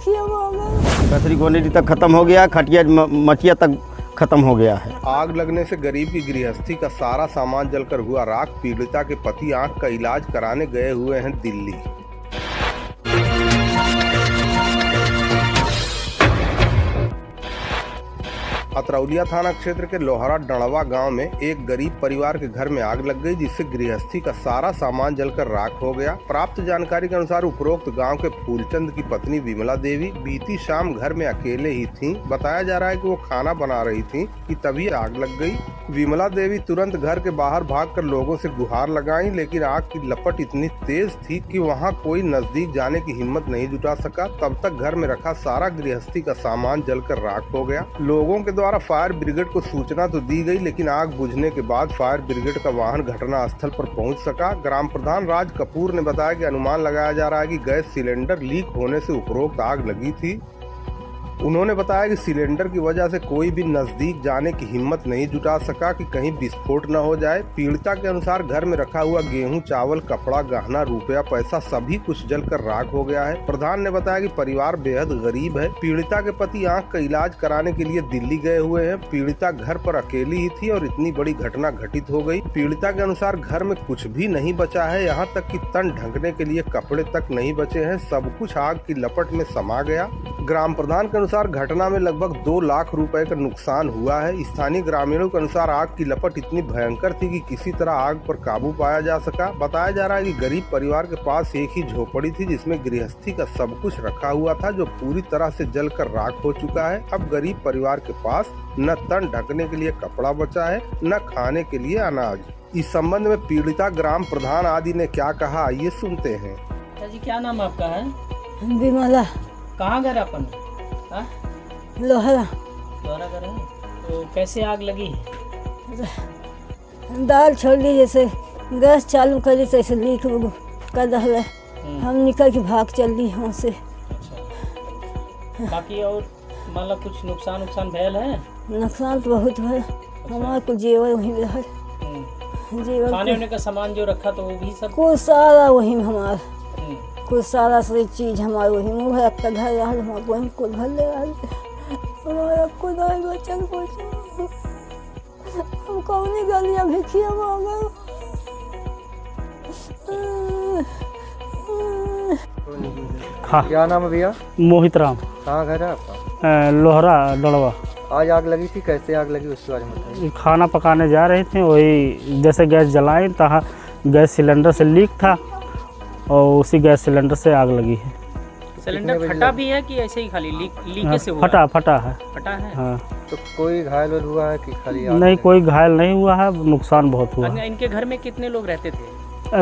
भिखिया मांगा। कचरी गोनी तक खत्म हो गया, खटिया मचिया तक खत्म हो गया है। आग लगने से गरीब की गृहस्थी का सारा सामान जलकर हुआ राख। पीड़िता के पति आंख का इलाज कराने गए हुए हैं दिल्ली। अतरौलिया थाना क्षेत्र के लोहरा डणवा गांव में एक गरीब परिवार के घर में आग लग गई, जिससे गृहस्थी का सारा सामान जलकर राख हो गया। प्राप्त जानकारी के अनुसार उपरोक्त गांव के फूलचंद की पत्नी विमला देवी बीती शाम घर में अकेले ही थीं। बताया जा रहा है कि वो खाना बना रही थीं कि तभी आग लग गई। विमला देवी तुरंत घर के बाहर भागकर लोगों से गुहार लगाई, लेकिन आग की लपट इतनी तेज थी कि वहां कोई नजदीक जाने की हिम्मत नहीं जुटा सका। तब तक घर में रखा सारा गृहस्थी का सामान जलकर राख हो गया। लोगों के द्वारा फायर ब्रिगेड को सूचना तो दी गई, लेकिन आग बुझने के बाद फायर ब्रिगेड का वाहन घटना स्थल पर पहुंच सका। ग्राम प्रधान राज कपूर ने बताया कि अनुमान लगाया जा रहा है कि गैस सिलेंडर लीक होने से उपरोक्त आग लगी थी। उन्होंने बताया कि सिलेंडर की वजह से कोई भी नजदीक जाने की हिम्मत नहीं जुटा सका कि कहीं विस्फोट न हो जाए। पीड़िता के अनुसार घर में रखा हुआ गेहूं, चावल, कपड़ा, गहना, रुपया, पैसा सभी कुछ जलकर राख हो गया है। प्रधान ने बताया कि परिवार बेहद गरीब है। पीड़िता के पति आंख का इलाज कराने के लिए दिल्ली गए हुए हैं। पीड़िता घर पर अकेली ही थी और इतनी बड़ी घटना घटित हो गई। पीड़िता के अनुसार घर में कुछ भी नहीं बचा है, यहाँ तक कि तन ढकने के लिए कपड़े तक नहीं बचे हैं। सब कुछ आग की लपट में समा गया। ग्राम प्रधान के अनुसार घटना में लगभग 2 लाख रुपए का नुकसान हुआ है। स्थानीय ग्रामीणों के अनुसार आग की लपट इतनी भयंकर थी कि किसी तरह आग पर काबू पाया जा सका। बताया जा रहा है कि गरीब परिवार के पास एक ही झोपड़ी थी, जिसमें गृहस्थी का सब कुछ रखा हुआ था, जो पूरी तरह से जलकर राख हो चुका है। अब गरीब परिवार के पास न तन ढकने के लिए कपड़ा बचा है, न खाने के लिए अनाज। इस संबंध में पीड़िता, ग्राम प्रधान आदि ने क्या कहा, आइए सुनते हैं। जी, क्या नाम आपका है? विमला। कहाँ घर अपन? लोहरा। लोहरा घर है। तो कैसे आग लगी है? दाल छोड़ दी, जैसे गैस चालू करी तैसे लीक कर रहा है। हम निकल के भाग चल दी वहाँ से। अच्छा। बाकी और मतलब कुछ नुकसान भयल है? नुकसान तो बहुत है। हमारे को जेवर वहीं रहा, जेवर खाने वाने का सामान जो रखा तो वो भी सब कुछ सारा वहीं में हमारा, कुछ सारा सारी चीज हमारे वहीं में है। आपका घर रहा हमारे वहीं को घर ले रहा, हमारा खुद नहीं बचल कुछ। हम कौन गलियां भिखिया मांगा। क्या नाम है भैया? मोहित राम। कहाँ घर है आपका? लोहरा डणवा। आज आग लगी थी, कैसे आग लगी उसके बारे में बताइए। खाना पकाने जा रहे थे, वही जैसे गैस जलाए तहाँ गैस सिलेंडर से लीक था और उसी गैस सिलेंडर से आग लगी है। सिलेंडर फटा भी है कि ऐसे ही खाली लीक से हुआ? फटा है। फटा है। हाँ। तो कोई घायल हुआ है कि खाली आग? नहीं, कोई घायल नहीं हुआ है, नुकसान बहुत हुआ। इनके घर में कितने लोग रहते थे?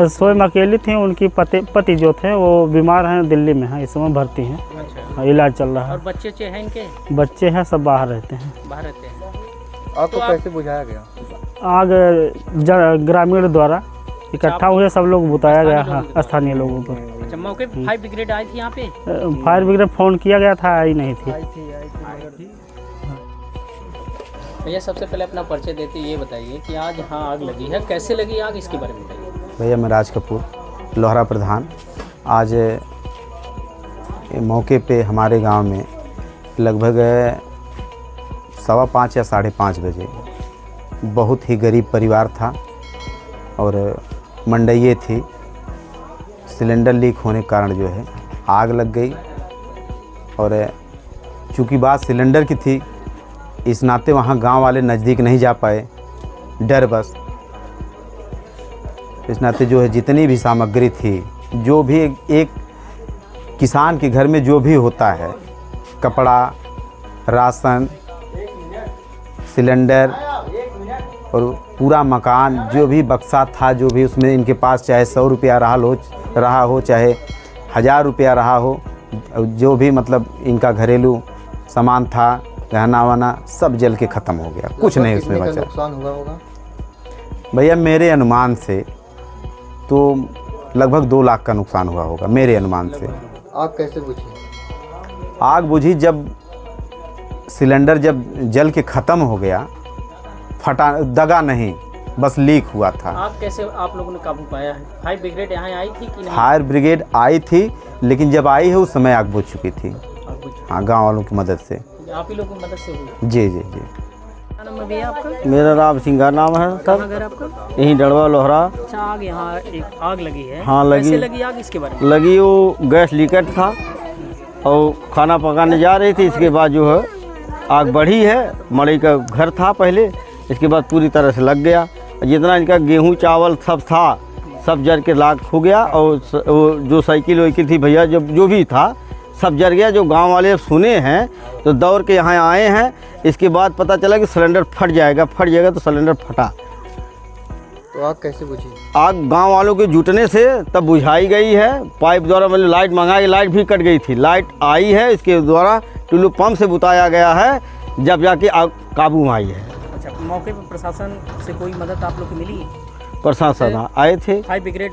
स्वयं अकेली थी। उनकी पति जो थे वो बीमार हैं, दिल्ली में हैं, इस समय भर्ती हैं। अच्छा। इलाज चल रहा है। और बच्चे हैं इनके? बच्चे हैं, सब बाहर रहते हैं। बाहर रहते हैं। आपको कैसे बुझाया गया? आग ग्रामीण द्वारा इकट्ठा हुए, सब लोग बुताया गया। हाँ, स्थानीय लोगों पर। अच्छा, मौके पे फायर ब्रिगेड आई थी यहाँ पे? फायर ब्रिगेड फोन किया गया था, आई नहीं थी। भैया, सबसे पहले अपना परिचय देते ये बताइए कि आज यहाँ आग लगी है, कैसे लगी आग, इसके बारे में बताइए। भैया, मैं राज कपूर, लोहरा प्रधान। आज मौके पे हमारे गांव में लगभग 5:15 या 5:30 बजे बहुत ही गरीब परिवार था और मंडइये थी। सिलेंडर लीक होने के कारण जो है आग लग गई और चूँकि बात सिलेंडर की थी, इस नाते वहाँ गांव वाले नज़दीक नहीं जा पाए, डर बस। इस नाते जो है जितनी भी सामग्री थी, जो भी एक किसान के घर में जो भी होता है, कपड़ा, राशन, सिलेंडर और पूरा मकान, जो भी बक्सा था, जो भी उसमें इनके पास चाहे 100 रुपया रहा हो चाहे 1000 रुपया रहा हो, जो भी मतलब इनका घरेलू सामान था, गहना वाना, सब जल के ख़त्म हो गया। कुछ नहीं उसमें बचा। नुकसान हुआ होगा भैया, मेरे अनुमान से तो लगभग 2 लाख का नुकसान हुआ होगा, मेरे अनुमान से। आग कैसे बुझी? आग बुझी जब सिलेंडर जब जल के ख़त्म हो गया, फटा दगा नहीं, बस लीक हुआ था। आग कैसे आप लोगों ने काबू पाया है? फायर ब्रिगेड यहाँ आई थी कि नहीं? फायर ब्रिगेड आई थी, लेकिन जब आई है उस समय आग बुझ चुकी थी। अच्छा। हाँ, गांव वालों की मदद से। आप ही लोगों की मदद से हुई। जी जी जी। क्या नाम है भैया आपका? मेरा राम सिंघा नाम है कहाँ सर, घर आपका? यहीं डड़वा लोहरा। अच्छा, आग यहाँ एक आग लगी है। हाँ, लगी। कैसे लगी आग, इसके बारे में? लगी वो गैस लीकेज था और खाना पकाने जा रही थी, इसके बाद जो है आग बढ़ी है। मड़ई का घर था पहले, इसके बाद पूरी तरह से लग गया। जितना इनका गेहूं चावल सब था सब जल के लाख हो गया। और वो जो साइकिल वाइकिल थी भैया जो भी था सब जल गया। जो गांव वाले सुने हैं तो दौड़ के यहाँ आए हैं। इसके बाद पता चला कि सिलेंडर फट जाएगा तो सिलेंडर फटा। तो आग कैसे बुझी? आग गांव वालों के जुटने से तब बुझाई गई है। पाइप द्वारा मतलब लाइट मंगाई, लाइट भी कट गई थी, लाइट आई है, इसके द्वारा टुल्लू पंप से बुताया गया है, जब जाके आग काबू में आई है। अच्छा, मौके पर प्रशासन से कोई मदद आप लोग को मिली? प्रशासन आए थे। फायर ब्रिगेड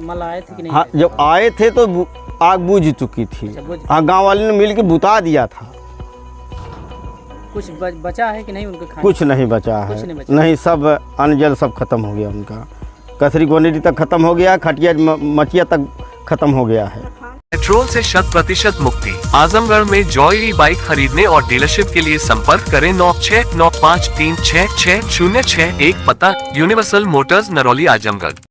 मल आए थे कि नहीं? हाँ, जब आए थे तो आग बुझ चुकी थी। अच्छा, बुझ- हाँ, गांव वाले ने मिल के बुता दिया था। कुछ बचा है कि नहीं उनके खाने? कुछ नहीं बचा कुछ है, नहीं बचा। नहीं, सब अन्न जल सब खत्म हो गया उनका। कसरी क्वानिटी तक खत्म हो गया, खटिया मचिया तक खत्म हो गया है। पेट्रोल से 100% मुक्ति। आजमगढ़ में जॉय ई बाइक खरीदने और डीलरशिप के लिए संपर्क करें 9695366061। पता यूनिवर्सल मोटर्स, नरौली, आजमगढ़।